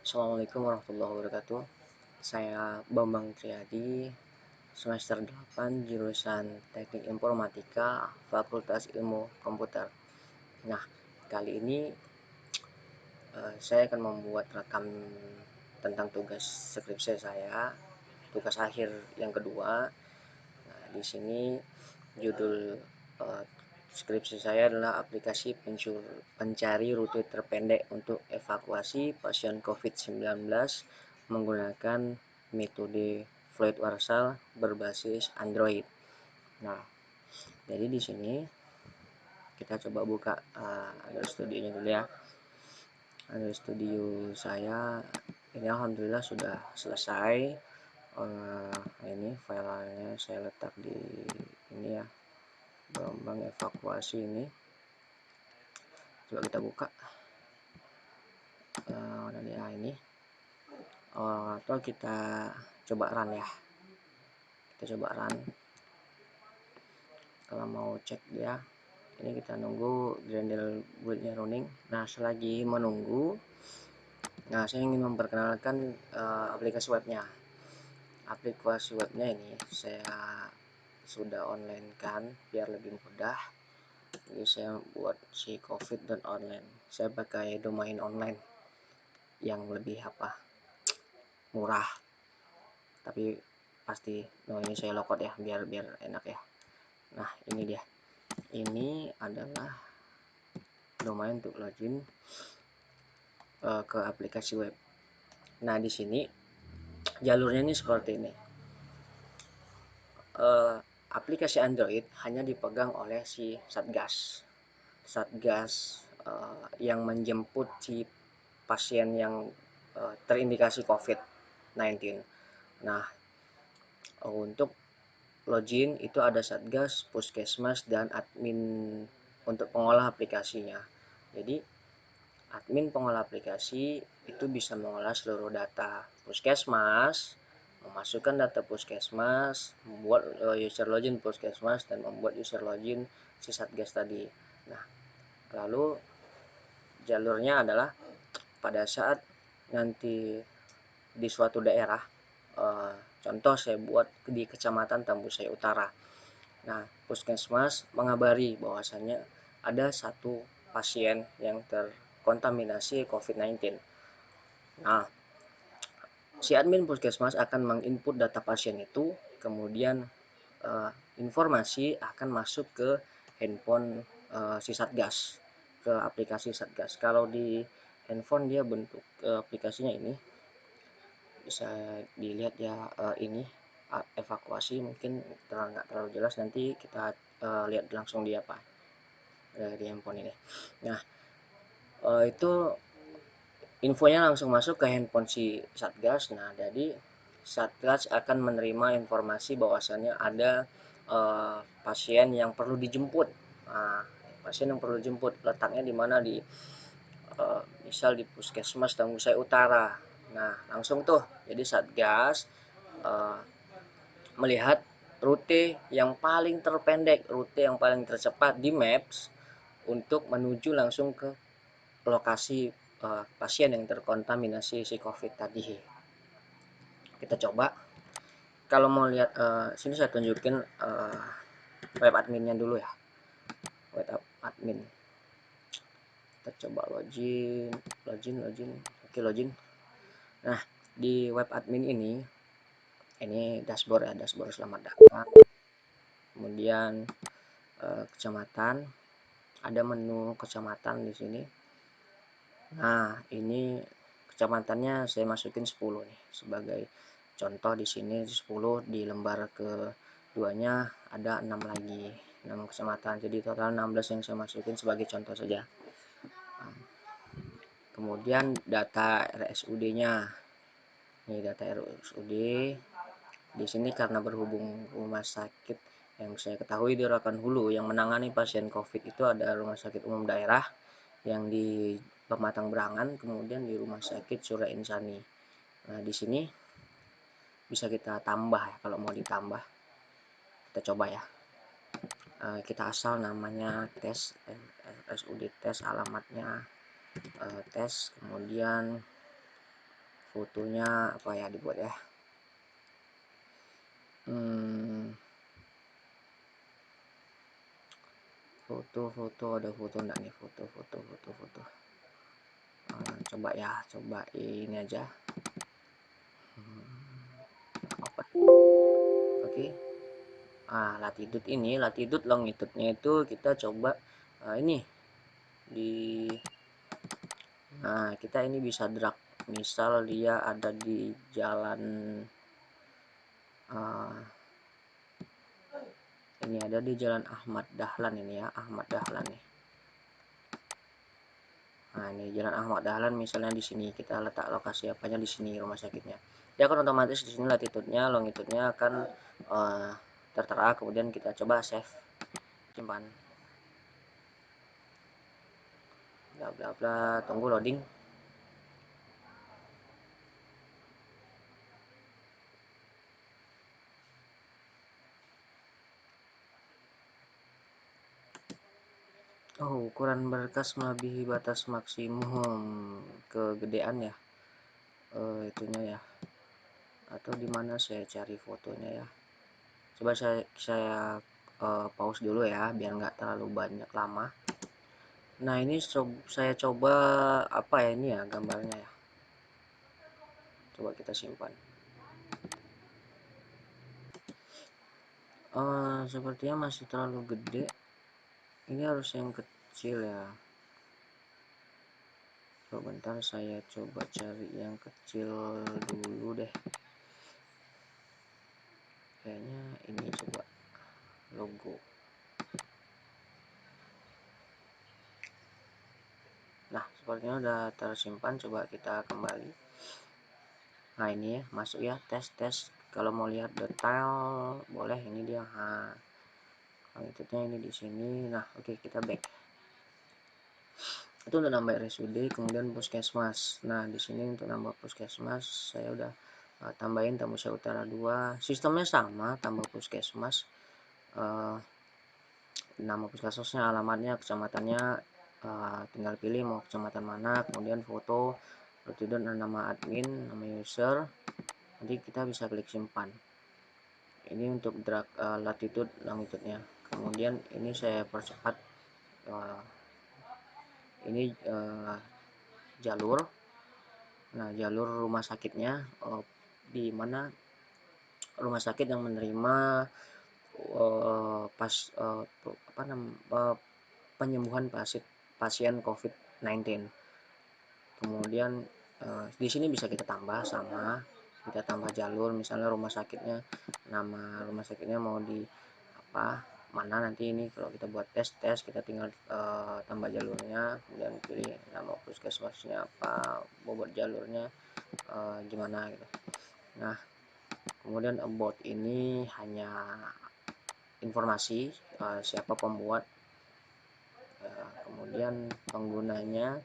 Assalamualaikum warahmatullahi wabarakatuh. Saya Bambang Triadi, semester 8, jurusan Teknik Informatika, Fakultas Ilmu Komputer. Nah, kali ini saya akan membuat rekam tentang tugas skripsi saya, tugas akhir yang kedua. Nah, di sini judul skripsi saya adalah aplikasi pencari rute terpendek untuk evakuasi pasien COVID-19 menggunakan metode Fluid Warshal berbasis Android. Nah, jadi di sini kita coba buka Android Studio-nya dulu ya. Android Studio saya ini alhamdulillah sudah selesai. Ini filenya saya letak di ini ya, Bambang evakuasi ini. Coba kita buka ini atau kita coba run ya, kita coba run. Kalau mau cek dia, ini kita nunggu Grendel build-nya running. Nah, selagi menunggu, saya ingin memperkenalkan aplikasi webnya. Aplikasi webnya ini saya sudah online kan biar lebih mudah. Jadi saya buat si covid.online. Saya pakai domain online yang lebih murah, tapi pasti ini saya logout ya biar enak ya. Nah, ini dia, ini adalah domain untuk login ke aplikasi web. Nah, di sini jalurnya ini seperti ini. Aplikasi Android hanya dipegang oleh si Satgas yang menjemput si pasien yang terindikasi COVID-19. Nah, untuk login itu ada Satgas, Puskesmas, dan admin untuk pengolah aplikasinya. Jadi admin pengolah aplikasi itu bisa mengolah seluruh data Puskesmas, memasukkan data Puskesmas, membuat user login Puskesmas, dan membuat user login si Satgas tadi. Nah, lalu jalurnya adalah pada saat nanti di suatu daerah, contoh saya buat di Kecamatan Tambusai Utara. Nah, Puskesmas mengabari bahwasannya ada satu pasien yang terkontaminasi COVID-19. Nah, si admin Puskesmas akan menginput data pasien itu, kemudian informasi akan masuk ke handphone si Satgas, ke aplikasi Satgas. Kalau di handphone dia bentuk aplikasinya ini, bisa dilihat ya, ini evakuasi, mungkin nggak terlalu jelas, nanti kita lihat langsung di di handphone ini. Nah, itu infonya langsung masuk ke handphone si Satgas. Nah, jadi Satgas akan menerima informasi bahwasannya ada pasien yang perlu dijemput. Nah, pasien yang perlu dijemput letaknya di mana, di misal di Puskesmas Tambusai Utara. Nah, langsung tuh jadi Satgas melihat rute yang paling terpendek, rute yang paling tercepat di Maps untuk menuju langsung ke lokasi pasien yang terkontaminasi si COVID tadi. Kita coba. Kalau mau lihat sini saya tunjukin web adminnya dulu ya. Web admin. Kita coba login. Oke, login. Nah, di web admin ini dashboard ya, dashboard selamat datang. Kemudian kecamatan, ada menu kecamatan di sini. Nah, ini kecamatannya saya masukin 10 nih sebagai contoh. Di sini 10, di lembar keduanya ada 6 lagi, 6 kecamatan, jadi total 16 yang saya masukin sebagai contoh saja. Kemudian data RSUD-nya, ini data RSUD. Di sini karena berhubung rumah sakit yang saya ketahui di Rokan Hulu yang menangani pasien COVID itu ada Rumah Sakit Umum Daerah yang di Pematang Berangan, kemudian di Rumah Sakit Surya Insani. Nah, di sini bisa kita tambah ya, kalau mau ditambah. Kita coba ya. Kita asal namanya tes, RSUD tes, alamatnya tes, kemudian fotonya apa ya dibuat ya, foto ada foto enggak nih, foto coba ya, coba ini aja. Oke. Latitude longitude-nya itu kita coba ini di, nah kita ini bisa drag, misal dia ada di jalan ini ada di jalan Ahmad Dahlan ini ya, Ahmad Dahlan nih. Nah ini jalan Ahmad Dahlan, misalnya di sini kita letak lokasi apanya, di sini rumah sakitnya, ya kan otomatis di sini latitude-nya longitude-nya akan tertera. Kemudian kita coba save, simpan, bla bla bla, tunggu loading. Oh, ukuran berkas melebihi batas maksimum, kegedean ya, itunya ya, atau dimana saya cari fotonya ya. Coba saya pause dulu ya, biar nggak terlalu banyak lama. Nah ini saya coba apa ya, ini ya gambarnya ya, coba kita simpan. Sepertinya masih terlalu gede, ini harus yang kecil ya. Bentar, saya coba cari yang kecil dulu deh, kayaknya ini, coba logo. Nah sepertinya udah tersimpan, coba kita kembali. Nah ini ya, masuk ya, tes. Kalau mau lihat detail boleh, ini dia. Nah longitudenya ini di sini. Nah oke, kita back. Itu udah nambah RSUD, kemudian puskesmas. Nah di sini untuk nambah puskesmas saya udah tambahin Tambusai Utara 2. Sistemnya sama, tambah puskesmas, nama puskesmasnya, alamatnya, kecamatannya, tinggal pilih mau kecamatan mana, kemudian foto, latitude, nama admin, nama user. Nanti kita bisa klik simpan. Ini untuk drag latitude longitude-nya. Kemudian ini saya percepat, ini jalur. Nah jalur rumah sakitnya, di mana rumah sakit yang menerima penyembuhan pasien COVID-19. Kemudian di sini bisa kita tambah, sama kita tambah jalur, misalnya rumah sakitnya, nama rumah sakitnya mau di apa mana, nanti ini kalau kita buat tes kita tinggal tambah jalurnya, kemudian pilih nama puskesmasnya apa, bobot jalurnya gimana gitu. Nah kemudian about ini hanya informasi siapa pembuat, kemudian penggunanya.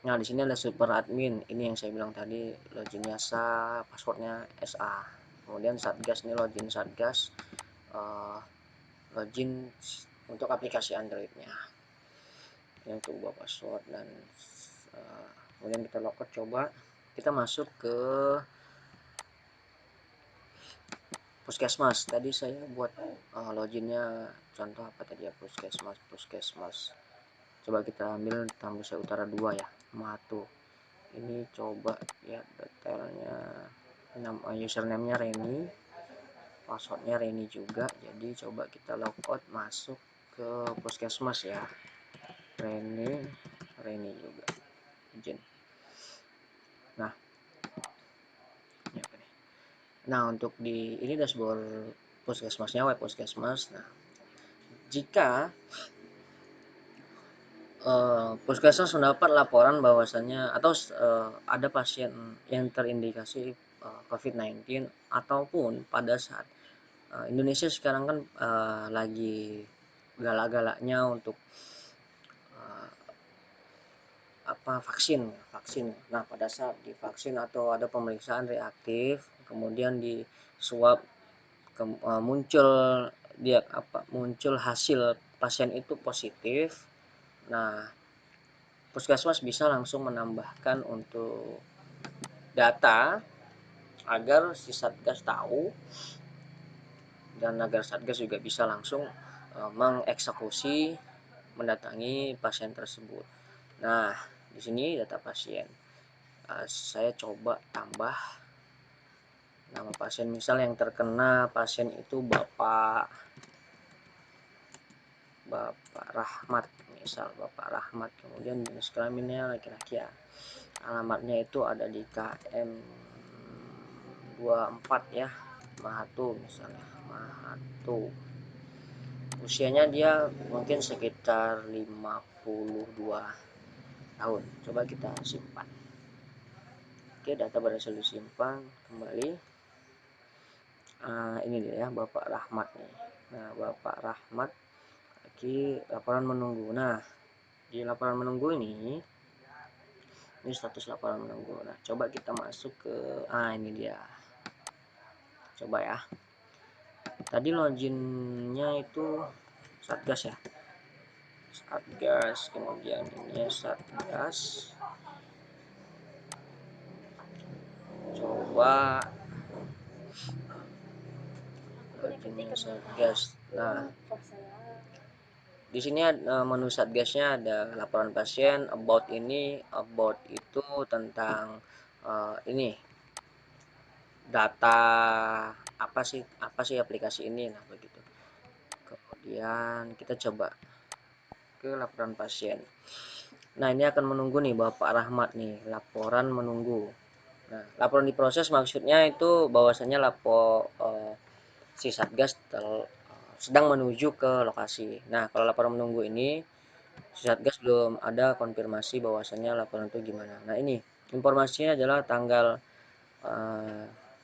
Nah di sini ada super admin, ini yang saya bilang tadi, loginnya SA, passwordnya SA. Kemudian satgas, ini login satgas, login untuk aplikasi Androidnya, ini untuk ubah password. Dan kemudian kita logout, coba kita masuk ke puskesmas. Tadi saya buat loginnya contoh apa tadi ya, puskesmas. Coba kita ambil Tambusai Utara 2 ya, Matu. Ini coba ya detailnya, username-nya Reni, passwordnya Reni juga. Jadi coba kita logout masuk ke puskesmas ya, Reni juga izin. Nah untuk di ini dashboard puskesmasnya, web puskesmas. Nah jika puskesmas mendapat laporan bahwasannya atau ada pasien yang terindikasi COVID-19, ataupun pada saat Indonesia sekarang kan lagi galak-galaknya untuk vaksin. Nah pada saat divaksin atau ada pemeriksaan reaktif, kemudian di swab, muncul hasil pasien itu positif. Nah puskesmas bisa langsung menambahkan untuk data agar si Satgas tahu dan agar Satgas juga bisa langsung mengeksekusi mendatangi pasien tersebut. Nah, di sini data pasien. Saya coba tambah nama pasien, misal yang terkena pasien itu Bapak Rahmat, misal Bapak Rahmat, kemudian jenis kelaminnya laki-laki ya. Alamatnya itu ada di KM 24 ya, Mahatu misalnya, Mahatu. Usianya dia mungkin sekitar 52 tahun. Coba kita simpan. Oke, data berhasil disimpan kembali. Ini dia ya, Bapak Rahmat nih. Nah, Bapak Rahmat lagi laporan menunggu. Nah, di laporan menunggu ini status laporan menunggu. Nah, coba kita masuk ke ini dia. Coba ya. Tadi loginnya itu Satgas ya. Satgas, kemudian ini Satgas. Coba loginnya Satgas. Nah, di sini menu Satgasnya ada laporan pasien, about ini, about itu tentang ini data apa sih aplikasi ini, nah begitu. Kemudian kita coba ke laporan pasien. Nah, ini akan menunggu nih Bapak Rahmat nih, laporan menunggu. Nah, laporan diproses maksudnya itu bahwasanya si Satgas sedang menuju ke lokasi. Nah, kalau laporan menunggu ini si Satgas belum ada konfirmasi bahwasanya laporan itu gimana. Nah, ini informasinya adalah tanggal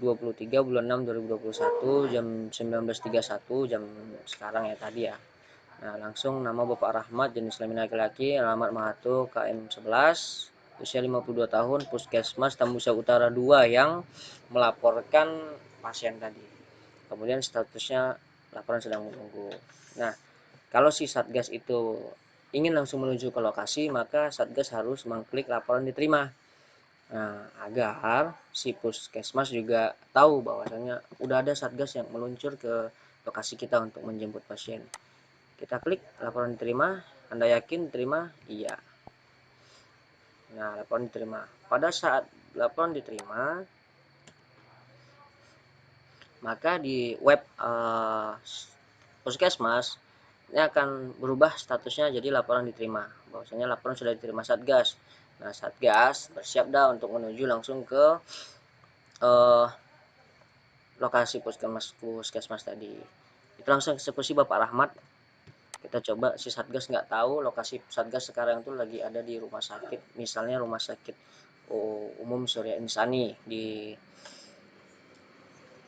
23 bulan 6 2021 jam 19.31 jam sekarang ya tadi ya. Nah, langsung nama Bapak Rahmat, jenis kelamin laki-laki, alamat Mahatu, KM 11, usia 52 tahun, Puskesmas Tambusa Utara 2 yang melaporkan pasien tadi. Kemudian statusnya laporan sedang menunggu. Nah, kalau si Satgas itu ingin langsung menuju ke lokasi, maka Satgas harus mengklik laporan diterima. Nah, agar si Puskesmas juga tahu bahwasanya udah ada Satgas yang meluncur ke lokasi kita untuk menjemput pasien. Kita klik laporan diterima. Anda yakin diterima? Iya. Nah, laporan diterima. Pada saat laporan diterima, maka di web Puskesmas ini akan berubah statusnya jadi laporan diterima. Bahwasanya laporan sudah diterima Satgas. Nah, Satgas bersiap dah untuk menuju langsung ke lokasi Puskesmas tadi. Itu langsung eksekusi Bapak Rahmat. Kita coba si Satgas nggak tahu lokasi Satgas sekarang itu lagi ada di rumah sakit, misalnya rumah sakit umum Surya Insani di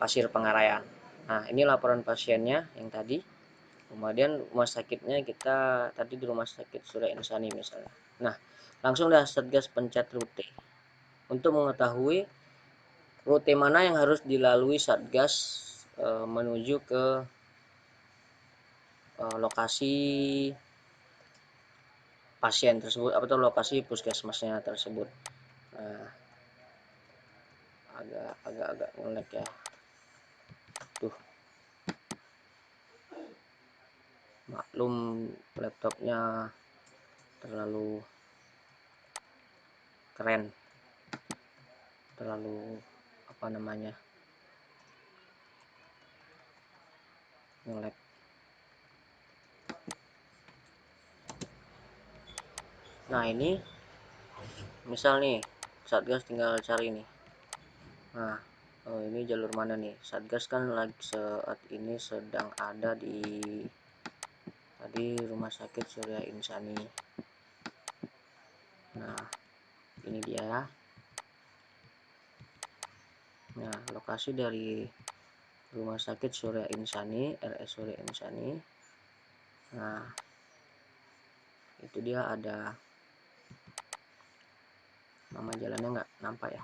Pasir Pengarayan. Nah, ini laporan pasiennya yang tadi. Kemudian rumah sakitnya kita tadi di rumah sakit Surya Insani misalnya. Nah, langsung dah Satgas pencet rute untuk mengetahui rute mana yang harus dilalui Satgas menuju ke lokasi pasien tersebut atau lokasi puskesmasnya tersebut. Nah, agak ngelek ya. Tuh, maklum laptopnya terlalu keren, terlalu apa namanya, ngelek. Nah, ini misal nih Satgas tinggal cari nih. Nah, ini jalur mana nih? Satgas kan lagi saat ini sedang ada di tadi rumah sakit Surya Insani. Nah, ini dia. Nah, lokasi dari rumah sakit Surya Insani, RS Surya Insani. Nah, itu dia ada nama jalannya nggak nampak ya.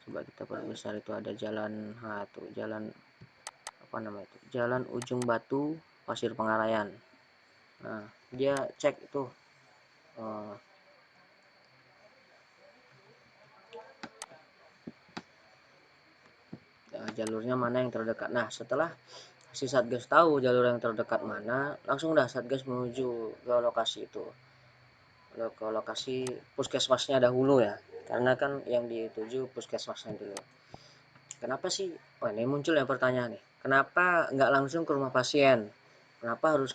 Coba kita perbesar, itu ada jalan tuh jalan apa nama itu, Jalan Ujung Batu Pasir Pengarayan. Nah, dia cek itu jalurnya mana yang terdekat. Nah, setelah si Satgas tahu jalur yang terdekat mana, langsung dah Satgas menuju ke lokasi itu, ke lokasi puskesmasnya dahulu ya, karena kan yang dituju puskesmasnya dulu. Kenapa sih? Oh, ini muncul ya pertanyaan nih. Kenapa nggak langsung ke rumah pasien? Kenapa harus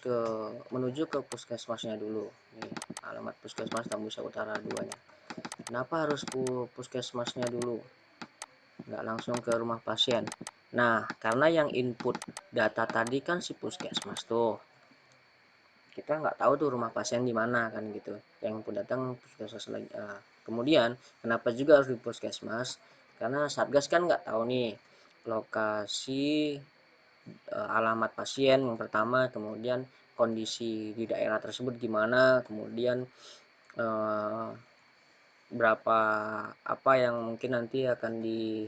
menuju ke puskesmasnya dulu? Ini alamat puskesmas Tambusai Utara 2-nya. Kenapa harus ke puskesmasnya dulu? Nggak langsung ke rumah pasien. Nah, karena yang input data tadi kan si puskesmas tuh. Kita nggak tahu tuh rumah pasien di mana kan gitu. Yang input datang puskesmas lagi. Kemudian, kenapa juga harus di puskesmas? Karena Satgas kan nggak tahu nih lokasi, alamat pasien yang pertama, kemudian kondisi di daerah tersebut gimana, kemudian berapa apa yang mungkin nanti akan di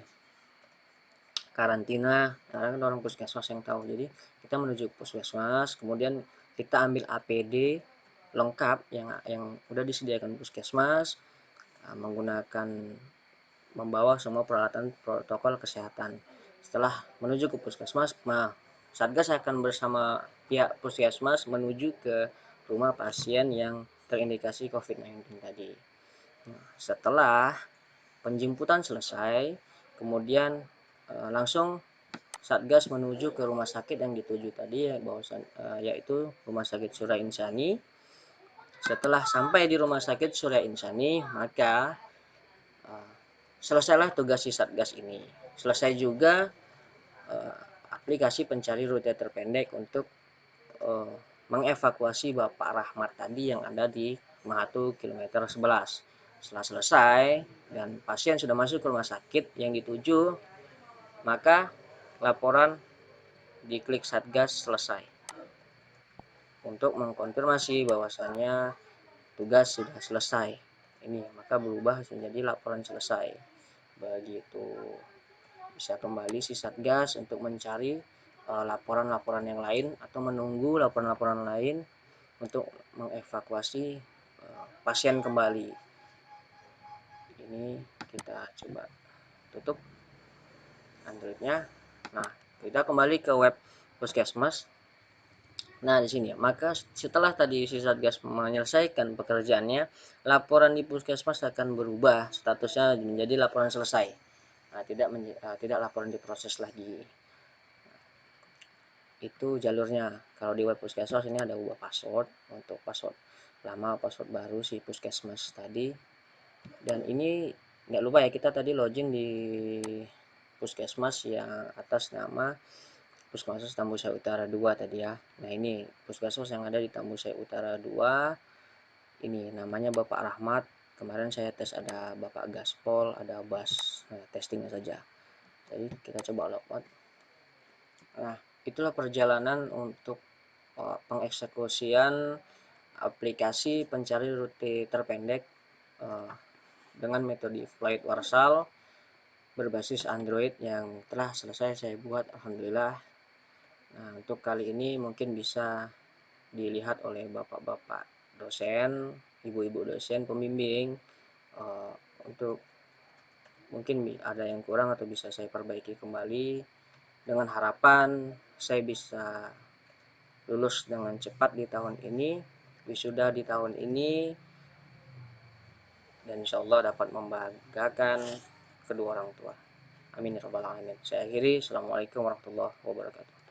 karantina, karena kan orang puskesmas yang tahu. Jadi kita menuju puskesmas, kemudian kita ambil APD lengkap yang udah disediakan puskesmas, menggunakan membawa semua peralatan protokol kesehatan. Setelah menuju ke puskesmas, nah Satgas akan bersama pihak puskesmas menuju ke rumah pasien yang terindikasi COVID-19 tadi. Nah, setelah penjemputan selesai, kemudian langsung Satgas menuju ke rumah sakit yang dituju tadi, yaitu Rumah Sakit Surya Insani. Setelah sampai di Rumah Sakit Surya Insani, maka selesailah tugas si Satgas ini. Selesai juga aplikasi pencari rute terpendek untuk mengevakuasi Bapak Rahmat tadi yang ada di Mahatu kilometer 11. Setelah selesai dan pasien sudah masuk ke rumah sakit yang dituju, maka laporan diklik Satgas selesai untuk mengkonfirmasi bahwasannya tugas sudah selesai. Ini maka berubah menjadi laporan selesai. Begitu, bisa kembali si Satgas untuk mencari laporan-laporan yang lain atau menunggu laporan-laporan lain untuk mengevakuasi pasien kembali. Ini kita coba tutup Androidnya. Nah, kita kembali ke web puskesmas. Nah, di sini maka setelah tadi si Satgas menyelesaikan pekerjaannya, laporan di puskesmas akan berubah statusnya menjadi laporan selesai. Nah, tidak laporan diproses lagi. Itu jalurnya. Kalau di web puskesmas ini ada ubah password untuk password lama, password baru si puskesmas tadi. Dan ini nggak lupa ya, kita tadi login di puskesmas yang atas nama Puskesmas Tambusai Utara 2 tadi ya. Nah, ini puskesmas yang ada di Tambusai Utara 2. Ini namanya Bapak Rahmat. Kemarin saya tes ada Bapak Gaspol, ada Bas. Nah, testingnya saja. Jadi kita coba login. Nah, itulah perjalanan untuk pengeksekusian aplikasi pencari rute terpendek dengan metode flight warsal berbasis Android yang telah selesai saya buat, alhamdulillah. Nah, untuk kali ini mungkin bisa dilihat oleh bapak-bapak dosen, ibu-ibu dosen, pembimbing, untuk mungkin ada yang kurang atau bisa saya perbaiki kembali, dengan harapan saya bisa lulus dengan cepat di tahun ini, wisuda di tahun ini, dan insya Allah dapat membanggakan kedua orang tua. Amin ya rabbal alamin. Saya akhiri. Assalamualaikum warahmatullahi wabarakatuh.